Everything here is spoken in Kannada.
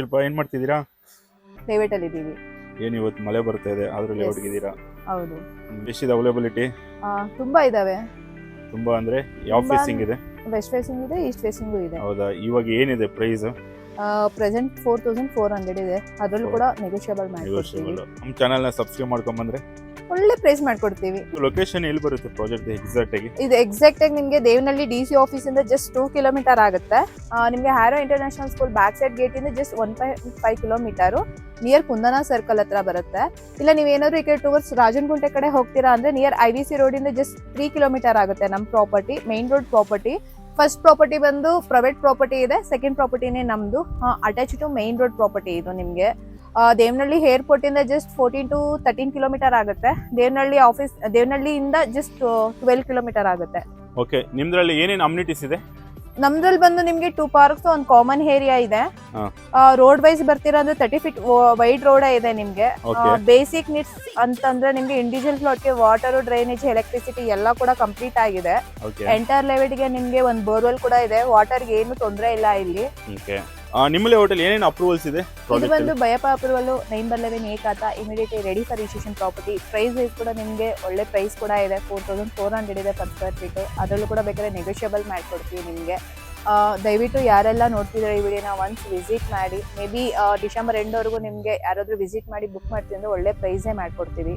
ಸ್ವಲ್ಪ ಏನ್ ಮಾಡ್ತಿದ್ದೀರಾ? ಲೇಔಟ್ ಅಲ್ಲಿ ಇದೀವಿ. ಏನ್ ಇವತ್ತು ಮಳೆ ಬರ್ತಾ ಇದೆ ಆದ್ರೂ ಲೇಔಟ್ ಇದ್ದೀರಾ? ಹೌದು. ಎಷ್ಟಿದೆ ಅವೈಲಬಿಲಿಟಿ? ತುಂಬಾ ಇದಾವೆ. ತುಂಬಾ ಅಂದ್ರೆ ಯಾವ ಫೇಸಿಂಗ್ ಇದೆ? ವೆಸ್ಟ್ ಫೇಸಿಂಗ್ ಇದೆ, ಈಸ್ಟ್ ಫೇಸಿಂಗ್ ಇದೆ. ಹೌದಾ? ಇವಾಗ ಏನಿದೆ ಪ್ರೈಸ್? ಪ್ರೆಸೆಂಟ್ 4400 ಇದೆ. ಅದರಲ್ಲೂ ಕೂಡ ನೆಗೋಷಿಯಬಲ್ ಮಾಡ್ಕೊಡ್ತೀವಿ. ನಮ್ಮ ಚಾನೆಲ್ ನ ಸಬ್ಸ್ಕ್ರೈಬ್ ಮಾಡ್ಕೊಂಡ್ ಬಂದ್ರೆ ಒಳ್ಳೆ ಪ್ರೈಸ್ ಮಾಡ್ಕೊಡ್ತೀವಿ. ಲೊಕೇಶನ್ ಎಲ್ಲಿ ಬರುತ್ತೆ ಪ್ರಾಜೆಕ್ಟ್ ಎಕ್ಸಾಕ್ಟ್ ಆಗಿ? ಇದು ಎಕ್ಸಾಕ್ಟ್ ಆಗಿ ನಿಮಗೆ ದೇವನಹಳ್ಳಿ DC ಆಫೀಸ್ ಇಂದ ಜಸ್ಟ್ 2 ಕಿಲೋಮೀಟರ್ ಆಗುತ್ತೆ. ನಿಮಗೆ Harrow international school back side gate ಇಂದ just 1.5 kilometre near Kundana circle ಹತ್ರ ಬರುತ್ತೆ. ಇಲ್ಲ ನೀವು ಏನಾದ್ರು ಈ ಕಡೆ ಟುವರ್ಡ್ಸ್ ರಾಜನಗುಂಟೆ ಕಡೆ ಹೋಗ್ತೀರಾ ಅಂದ್ರೆ ನಿಯರ್ IVC ರೋಡ್ ಇಂದ ಜಸ್ಟ್ 3 ಕಿಲೋಮೀಟರ್ ಆಗುತ್ತೆ. ನಮ್ಮ property main road property. First property ಬಂದು ಪ್ರೈವೇಟ್ ಪ್ರಾಪರ್ಟಿ ಇದೆ, ಸೆಕೆಂಡ್ ಪ್ರಾಪರ್ಟಿನೇ ನಮ್ದು. Attach to main road property ಇದು. ನಿಮಗೆ ದೇವನಹಳ್ಳಿ ಏರ್ಪೋರ್ಟ್ ಇಂದ ಜಸ್ಟ್ 14 to 13 ಕಿಲೋಮೀಟರ್ ಆಗುತ್ತೆ. ದೇವನಹಳ್ಳಿಯಿಂದ ಜಸ್ಟ್ 12 ಕಿಲೋಮೀಟರ್ ಆಗುತ್ತೆ. ಓಕೆ, ನಿಮ್ದ್ರಲ್ಲಿ ಏನೇನು ಅಮ್ಯುನಿಟೀಸ್ ಇದೆ? ನಮ್ದ್ರಲ್ಲಿ ಬಂದು ನಿಮ್ಗೆ 2 ಪಾರ್ಕ್ಸ್, ಒಂದು ಕಾಮನ್ ಏರಿಯಾ ಇದೆ. ರೋಡ್ ವೈಸ್ ಬರ್ತೀರಾ ಅಂದ್ರೆ 30 ಫೀಟ್ ವೈಡ್ ರೋಡ್ ಇದೆ ನಿಮ್ಗೆ. ಬೇಸಿಕ್ ನೀಡ್ಸ್ ಅಂತಂದ್ರೆ ನಿಮ್ಗೆ ಇಂಡಿವಿಜುವಲ್ ಫ್ಲೋಟ್ಗೆ ವಾಟರ್, ಡ್ರೈನೇಜ್, ಎಲೆಕ್ಟ್ರಿಸಿಟಿ ಎಲ್ಲ ಕೂಡ ಕಂಪ್ಲೀಟ್ ಆಗಿದೆ. ಎಂಟರ್ ಲೆವೆಲ್ಗೆ ನಿಮ್ಗೆ ಒಂದು ಬೋರ್ವೆಲ್ ಕೂಡ ಇದೆ. ವಾಟರ್ಗೆ ಏನು ತೊಂದರೆ ಇಲ್ಲ ಇಲ್ಲಿ. ನಿಮ್ಮ ಲೇಔಟಲ್ಲಿ ಏನೇನು ಅಪ್ರೂವಲ್ಸ್ ಇದೆ? ಇದು ಬಂದು BIAAPA approval 9/11 A khata immediately ready for registration property. Price wise ಕೂಡ ನಿಮಗೆ ಒಳ್ಳೆ ಪ್ರೈಸ್ ಕೂಡ ಇದೆ. 4400 ಇದೆ ಪರ್ ಸ್ಕ್ವೇರ್ ಫೀಟ್. ಅದರಲ್ಲೂ ಕೂಡ ಬೇಕಾದ್ರೆ ನೆಗೋಷಿಯಬಲ್ ಮಾಡ್ಕೊಡ್ತೀವಿ ನಿಮಗೆ. ದಯವಿಟ್ಟು ಯಾರೆಲ್ಲ ನೋಡ್ತಿದ್ರೆ ಈ ವಿಡಿಯೋನ ಒನ್ಸ್ ವಿಸಿಟ್ ಮಾಡಿ. ಮೇ ಬಿ ಡಿಸೆಂಬರ್ ಎಂಡ್ವರೆಗೂ ನಿಮಗೆ ಯಾರಾದರೂ ವಿಸಿಟ್ ಮಾಡಿ ಬುಕ್ ಮಾಡ್ತೀವಿ ಅಂದ್ರೆ ಒಳ್ಳೆ ಪ್ರೈಸೇ ಮಾಡ್ಕೊಡ್ತೀವಿ.